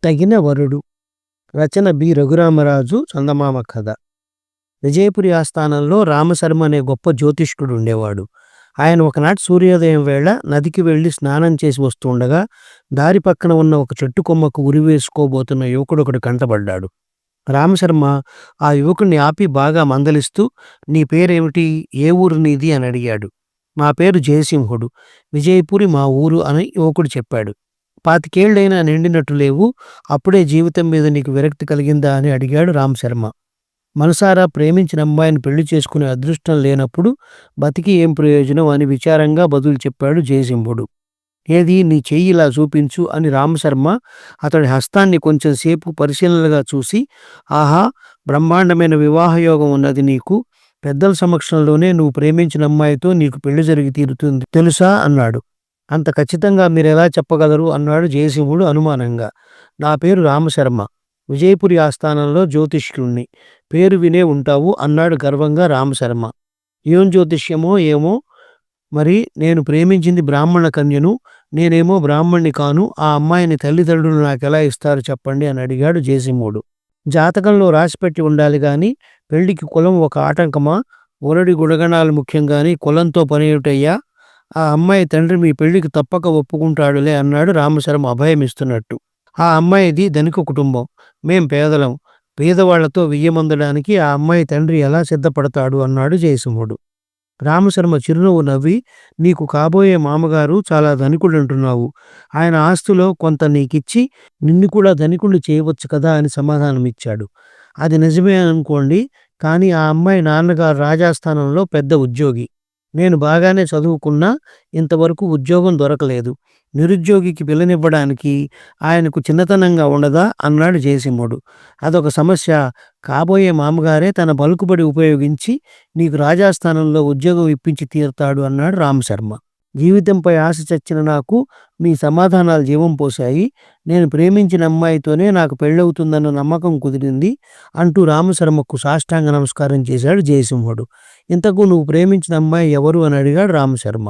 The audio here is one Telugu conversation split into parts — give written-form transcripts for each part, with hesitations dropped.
తగిన వరుడు. రచన బి రఘురామరాజు. చందమామ కథ. విజయపురి ఆస్థానంలో రామశర్మ అనే గొప్ప జ్యోతిష్కుడు ఉండేవాడు. ఆయన ఒకనాటి సూర్యోదయం వేళ నదికి వెళ్ళి స్నానం చేసి వస్తుండగా దారి పక్కన ఉన్న ఒక చెట్టు కొమ్మకు ఉరివేసుకోబోతున్న యువకుడొకడు కంటపడ్డాడు. రామశర్మ ఆ యువకుడిని ఆపి బాగా మందలిస్తూ, నీ పేరేమిటి, ఏ ఊరు నీది అని అడిగాడు. మా పేరు జయసింహుడు, విజయపురి మా ఊరు అని యువకుడు చెప్పాడు. 25 ఏళ్ళైనా నిండినట్టు లేవు, అప్పుడే జీవితం మీద నీకు విరక్తి కలిగిందా అని అడిగాడు రామశర్మ. మనసారా ప్రేమించిన అమ్మాయిని పెళ్లి చేసుకునే అదృష్టం లేనప్పుడు బతికి ఏం ప్రయోజనం అని విచారంగా బదులు చెప్పాడు జయసింహుడు. ఏది, నీ చెయ్యి ఇలా చూపించు అని రామశర్మ అతడి హస్తాన్ని కొంచెం సేపు పరిశీలనగా చూసి, ఆహా, బ్రహ్మాండమైన వివాహయోగం ఉన్నది నీకు. పెద్దల సమక్షంలోనే నువ్వు ప్రేమించిన అమ్మాయితో నీకు పెళ్లి జరిగి తీరుతుంది తెలుసా అన్నాడు. అంత ఖచ్చితంగా మీరెలా చెప్పగలరు అన్నాడు జయసింహుడు అనుమానంగా. నా పేరు రామశర్మ, విజయపురి ఆస్థానంలో జ్యోతిష్యుణ్ణి, పేరు వినే ఉంటావు అన్నాడు గర్వంగా రామశర్మ. ఏం జ్యోతిష్యమో ఏమో, మరి నేను ప్రేమించింది బ్రాహ్మణ కన్యను, నేనేమో బ్రాహ్మణ్ణి కాను, ఆ అమ్మాయిని తల్లిదండ్రులు నాకెలా ఇస్తారు చెప్పండి అని అడిగాడు జయసింహుడు. జాతకంలో రాసిపెట్టి ఉండాలి గాని పెళ్లికి కులం ఒక ఆటంకమా? వరుడి గుణగణాలు ముఖ్యం గాని కులంతో పనేమిటయ్యా? ఆ అమ్మాయి తండ్రి మీ పెళ్లికి తప్పక ఒప్పుకుంటాడులే అన్నాడు రామశర్మ అభయమిస్తున్నట్టు. ఆ అమ్మాయిది ధనిక కుటుంబం, మేం పేదలం, పేదవాళ్లతో వియ్యమందడానికి ఆ అమ్మాయి తండ్రి ఎలా సిద్ధపడతాడు అన్నాడు జయసింహుడు. రామశర్మ చిరునవ్వు నవ్వి, నీకు కాబోయే మామగారు చాలా ధనికుడంటున్నావు, ఆయన ఆస్తిలో కొంత నీకిచ్చి నిన్ను కూడా ధనికుణ్ణి చేయవచ్చు కదా అని సమాధానమిచ్చాడు. అది నిజమే అనుకోండి, కానీ ఆ అమ్మాయి నాన్నగారు రాజాస్థానంలో పెద్ద ఉద్యోగి. నేను బాగానే చదువుకున్నా ఇంతవరకు ఉద్యోగం దొరకలేదు. నిరుద్యోగికి పిల్లనివ్వడానికి ఆయనకు చిన్నతనంగా ఉండదా అన్నాడు జయసింహుడు. అదొక సమస్య, కాబోయే మామగారే తన పలుకుబడి ఉపయోగించి నీకు రాజాస్థానంలో ఉద్యోగం ఇప్పించి తీరుతాడు అన్నాడు రామశర్మ. జీవితంపై ఆశ చచ్చిన నాకు మీ సమాధానాలు జీవం పోశాయి. నేను ప్రేమించిన అమ్మాయితోనే నాకు పెళ్ళవుతుందన్న నమ్మకం కుదిరింది అంటూ రామశర్మకు సాష్టాంగ నమస్కారం చేశాడు జయసింహుడు. ఇంతకు నువ్వు ప్రేమించిన అమ్మాయి ఎవరు అని అడిగాడు రామశర్మ.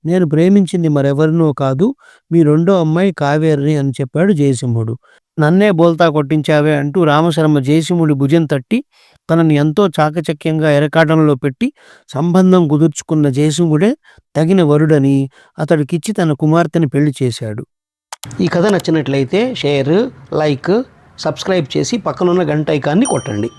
నేను ప్రేమించింది మరెవరినో కాదు, మీ రెండో అమ్మాయి కావేరిని అని చెప్పాడు జయసింహుడు. నన్నే బోల్తా కొట్టించావే అంటూ రామశర్మ జయసింహుడి భుజం తట్టి తనని ఎంతో చాకచక్యంగా ఎరకాటంలో పెట్టి సంబంధం కుదుర్చుకున్న జయసింహుడే తగిన వరుడని అతడికిచ్చి తన కుమార్తెని పెళ్లి చేశాడు. ఈ కథ నచ్చినట్లయితే షేర్, లైక్, సబ్స్క్రైబ్ చేసి పక్కనున్న గంట ఐకాన్ని కొట్టండి.